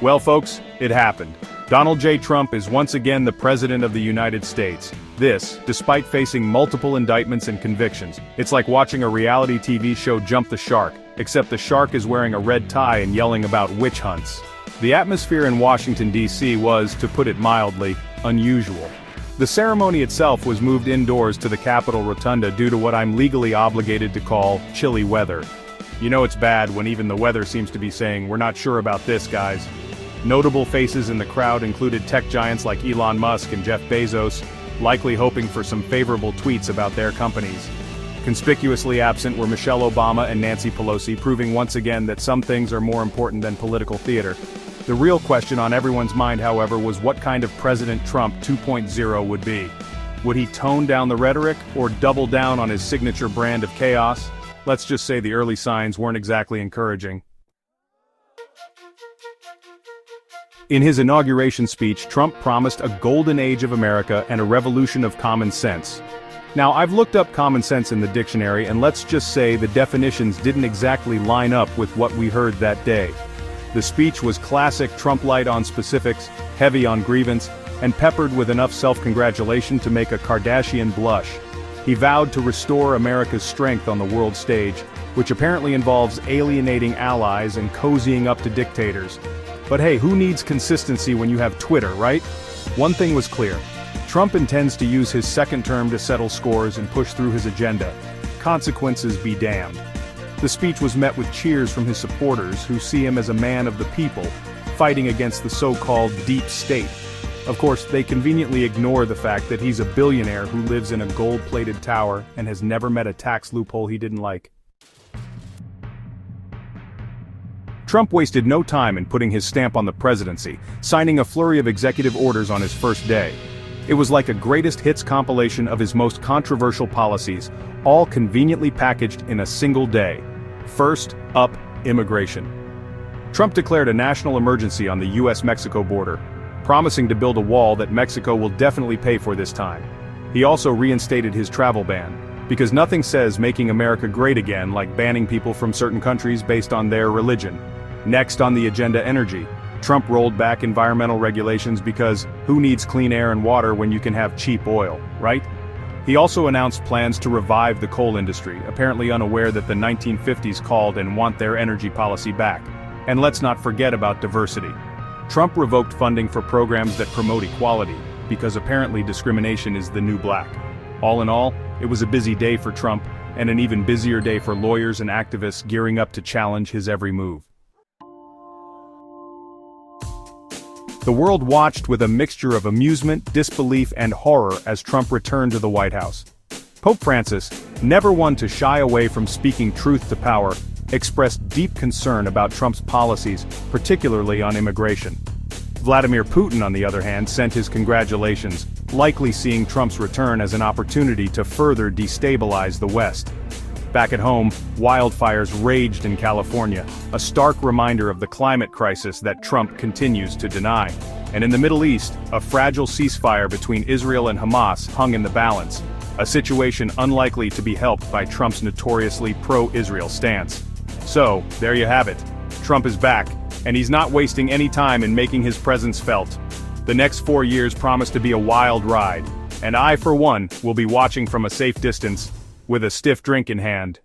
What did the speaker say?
Well, folks, it happened. Donald J. Trump is once again the President of the United States. This, despite facing multiple indictments and convictions. It's like watching a reality TV show jump the shark, except the shark is wearing a red tie and yelling about witch hunts. The atmosphere in Washington, D.C. was, to put it mildly, unusual. The ceremony itself was moved indoors to the Capitol Rotunda due to what I'm legally obligated to call chilly weather. You know it's bad when even the weather seems to be saying, "We're not sure about this, guys." Notable faces in the crowd included tech giants like Elon Musk and Jeff Bezos, likely hoping for some favorable tweets about their companies. Conspicuously absent were Michelle Obama and Nancy Pelosi, proving once again that some things are more important than political theater. The real question on everyone's mind, however, was what kind of President Trump 2.0 would be. Would he tone down the rhetoric, or double down on his signature brand of chaos? Let's just say the early signs weren't exactly encouraging. In his inauguration speech, Trump promised a golden age of America and a revolution of common sense. Now, I've looked up common sense in the dictionary, and let's just say the definitions didn't exactly line up with what we heard that day. The speech was classic Trump-light on specifics, heavy on grievance, and peppered with enough self-congratulation to make a Kardashian blush. He vowed to restore America's strength on the world stage, which apparently involves alienating allies and cozying up to dictators. But hey, who needs consistency when you have Twitter, right? One thing was clear. Trump intends to use his second term to settle scores and push through his agenda. Consequences be damned. The speech was met with cheers from his supporters, who see him as a man of the people, fighting against the so-called deep state. Of course, they conveniently ignore the fact that he's a billionaire who lives in a gold-plated tower and has never met a tax loophole he didn't like. Trump wasted no time in putting his stamp on the presidency, signing a flurry of executive orders on his first day. It was like a greatest hits compilation of his most controversial policies, all conveniently packaged in a single day. First up, immigration. Trump declared a national emergency on the US-Mexico border, promising to build a wall that Mexico will definitely pay for this time. He also reinstated his travel ban, because nothing says making America great again like banning people from certain countries based on their religion. Next on the agenda, energy. Trump rolled back environmental regulations because who needs clean air and water when you can have cheap oil, right? He also announced plans to revive the coal industry, apparently unaware that the 1950s called and want their energy policy back. And let's not forget about diversity. Trump revoked funding for programs that promote equality, because apparently discrimination is the new black. All in all, it was a busy day for Trump, and an even busier day for lawyers and activists gearing up to challenge his every move. The world watched with a mixture of amusement, disbelief, and horror as Trump returned to the White House. Pope Francis, never one to shy away from speaking truth to power, expressed deep concern about Trump's policies, particularly on immigration. Vladimir Putin, on the other hand, sent his congratulations, likely seeing Trump's return as an opportunity to further destabilize the West. Back at home, wildfires raged in California, a stark reminder of the climate crisis that Trump continues to deny. And in the Middle East, a fragile ceasefire between Israel and Hamas hung in the balance, a situation unlikely to be helped by Trump's notoriously pro-Israel stance. So, there you have it. Trump is back, and he's not wasting any time in making his presence felt. The next 4 years promise to be a wild ride, and I, for one, will be watching from a safe distance, with a stiff drink in hand.